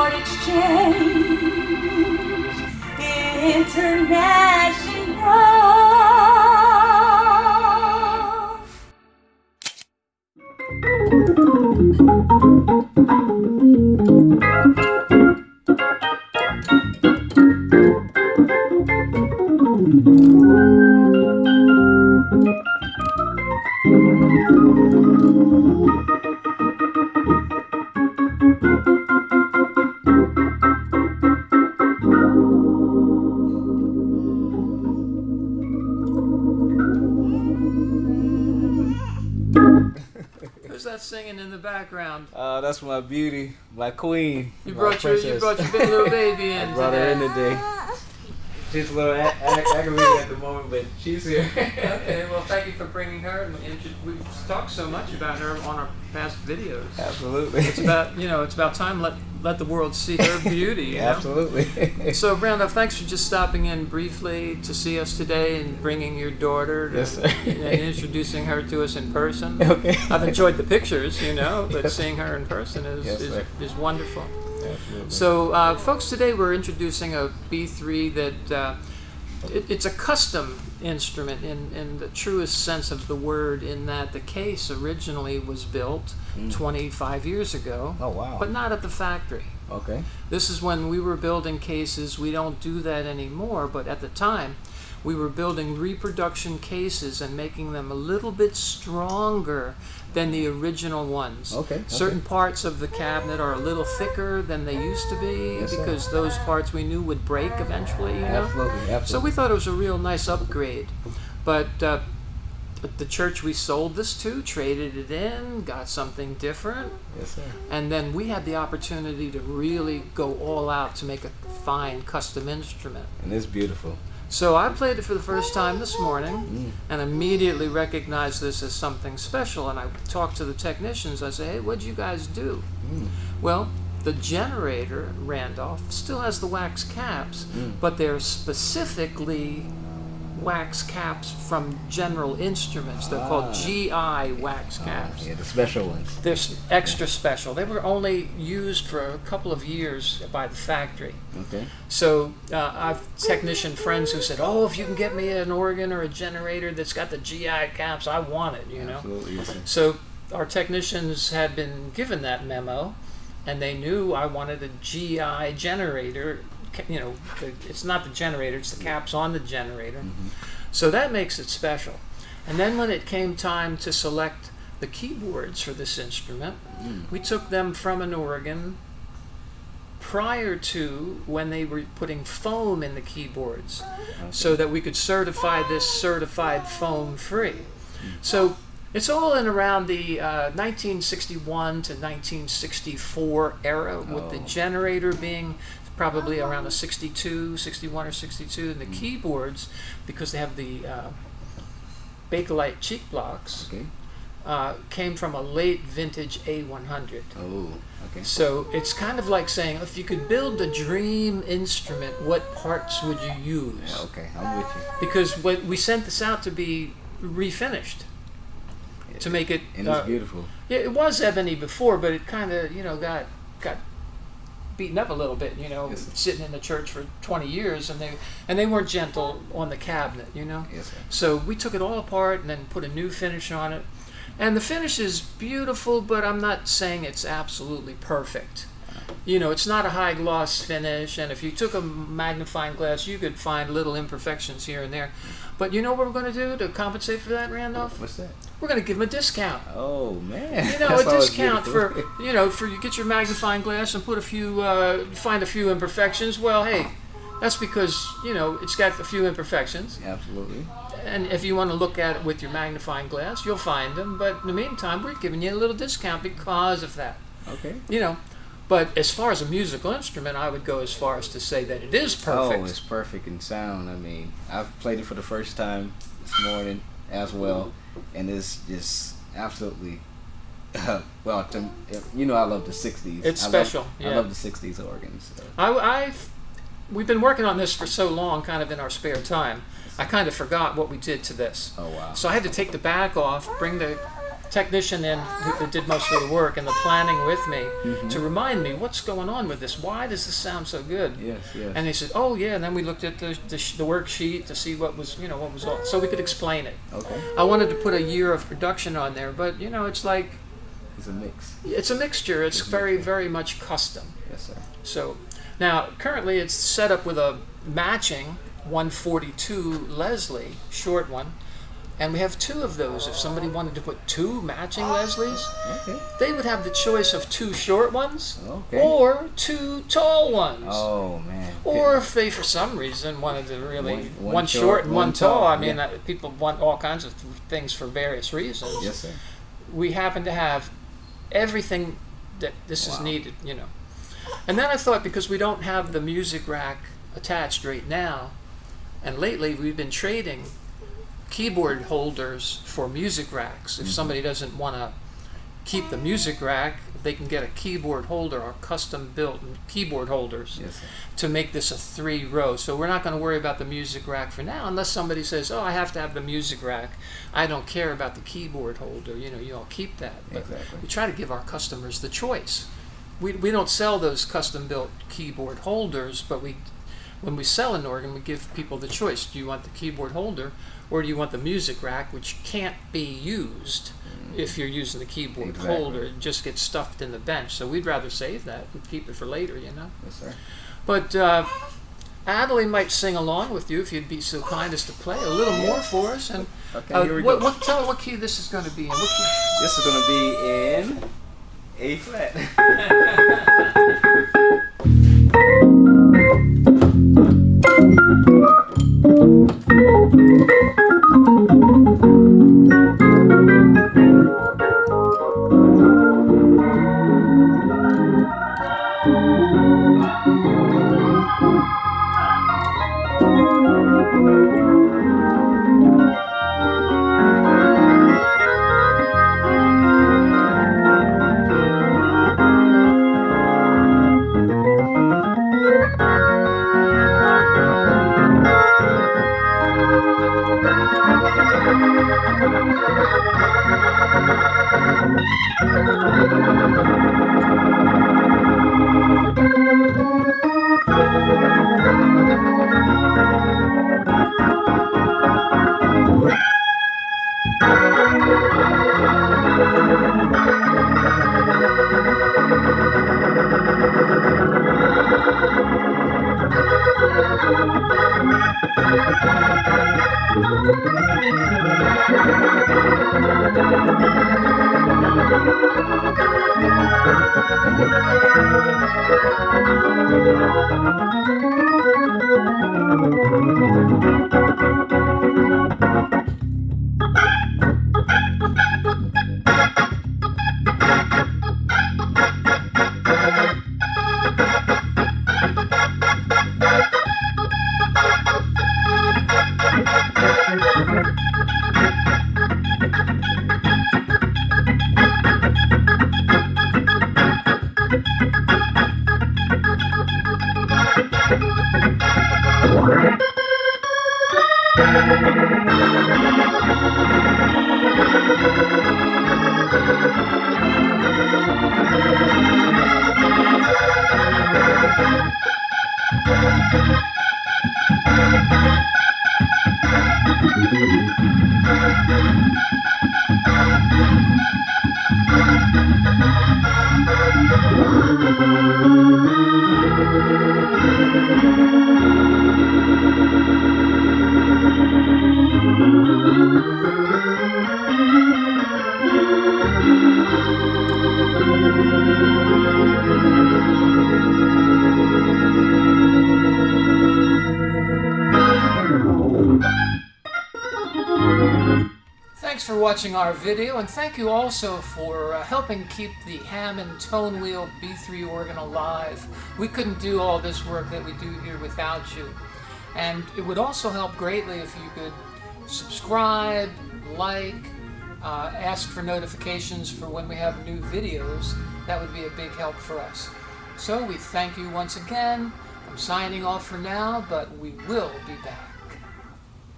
Import Exchange International. Who's that singing in the background? That's my beauty, my queen. You brought your big little baby in. I brought her in today. She's a little aggravated at the moment, but she's here. Okay, well, thank you for bringing her. And we've talked so much about her on our past videos. Absolutely. It's about time let the world see her beauty. You know? Absolutely. So, Randolph, thanks for just stopping in briefly to see us today and bringing your daughter Yes, sir. and introducing her to us in person. Okay. I've enjoyed the pictures, but seeing her in person Yes, is wonderful. Absolutely. So, folks, today we're introducing a B3 that it's a custom instrument in the truest sense of the word, in that the case originally was built 25 years ago. Oh, wow. But not at the factory. Okay. This is when we were building cases. We don't do that anymore, but at the time we were building reproduction cases and making them a little bit stronger than the original ones. Okay. Certain parts of the cabinet are a little thicker than they used to be, Yes, sir. because those parts we knew would break eventually, Absolutely. So we thought it was a real nice upgrade. But the church we sold this to traded it in, got something different, Yes, sir. and then we had the opportunity to really go all out to make a fine custom instrument. And it's beautiful. So I played it for the first time this morning and immediately recognized this as something special. And I talked to the technicians. I said, hey, what'd you guys do? Well, the generator, Randolph, still has the wax caps, but they're specifically wax caps from General Instruments. They're called GI wax caps. Yeah, the special ones. They're extra special. They were only used for a couple of years by the factory. Okay. So I've technician friends who said, oh, if you can get me an organ or a generator that's got the GI caps, I want it, Absolutely, yes, sir. So our technicians had been given that memo, and they knew I wanted a GI generator. It's not the generator, it's the caps on the generator. So that makes it special. And then when it came time to select the keyboards for this instrument, we took them from an organ prior to when they were putting foam in the keyboards, so that we could certify this certified foam free. So it's all in around the 1961 to 1964 era, with the generator being probably around a 61 or 62, and the keyboards, because they have the Bakelite cheek blocks, came from a late vintage A100. Oh, okay. So it's kind of like saying, if you could build the dream instrument, what parts would you use? Yeah, okay, I'm with you. Because we sent this out to be refinished, to make it. And it's beautiful. Yeah, it was ebony before, but it kind of got beaten up a little bit, Yes, sitting in the church for 20 years, and they weren't gentle on the cabinet, Yes, sir. So we took it all apart and then put a new finish on it, and the finish is beautiful, but I'm not saying it's absolutely perfect. It's not a high gloss finish, and if you took a magnifying glass, you could find little imperfections here and there. But you know what we're going to do to compensate for that, Randolph? What's that? We're going to give them a discount. Oh, man. A That's always discount beautiful. for you get your magnifying glass and put find a few imperfections. Well, hey, that's because it's got a few imperfections. Absolutely. And if you want to look at it with your magnifying glass, you'll find them. But in the meantime, we're giving you a little discount because of that. Okay. But as far as a musical instrument, I would go as far as to say that it is perfect. Oh, it's perfect in sound. I mean, I've played it for the first time this morning as well, and it's just absolutely I love the 60s. It's special. I love the 60s organs. So. We've been working on this for so long, kind of in our spare time. I kind of forgot what we did to this. Oh, wow. So I had to take the back off, bring the technician in who did most of the work and the planning with me to remind me what's going on with this. Why does this sound so good? Yes, yes. And he said, "Oh yeah." And then we looked at the worksheet to see what was all, so we could explain it. Okay. I wanted to put a year of production on there, but it's like It's a mix. it's a mixture. It's very, very much custom. Yes, sir. So now currently it's set up with a matching 142 Leslie short one. And we have two of those. If somebody wanted to put two matching Leslies, Okay. they would have the choice of two short ones Okay. or two tall ones. Oh man. Or if they, for some reason, wanted to really One one short and one tall. I mean, yeah. people want all kinds of things for various reasons. Yes, sir. We happen to have everything that this is Wow. needed, And then I thought, because we don't have the music rack attached right now, and lately we've been trading keyboard holders for music racks. If somebody doesn't want to keep the music rack, they can get a keyboard holder or custom built keyboard holders Yes, sir. to make this a 3-row. So we're not going to worry about the music rack for now, unless somebody says, "Oh, I have to have the music rack. I don't care about the keyboard holder." You all keep that. But Exactly. we try to give our customers the choice. We don't sell those custom built keyboard holders, but when we sell an organ, we give people the choice. Do you want the keyboard holder, or do you want the music rack, which can't be used if you're using the keyboard Exactly. holder? It just gets stuffed in the bench. So we'd rather save that and keep it for later, Yes, sir. But Adelaide might sing along with you if you'd be so kind as to play a little more for us. And Okay, here we go. tell what key this is going to be in. What key? This is going to be in A flat. Thanks for watching our video, and thank you also for helping keep the Hammond Tone Wheel B3 organ alive. We couldn't do all this work that we do here without you. And it would also help greatly if you could subscribe, like, ask for notifications for when we have new videos. That would be a big help for us. So we thank you once again. I'm signing off for now, but we will be back.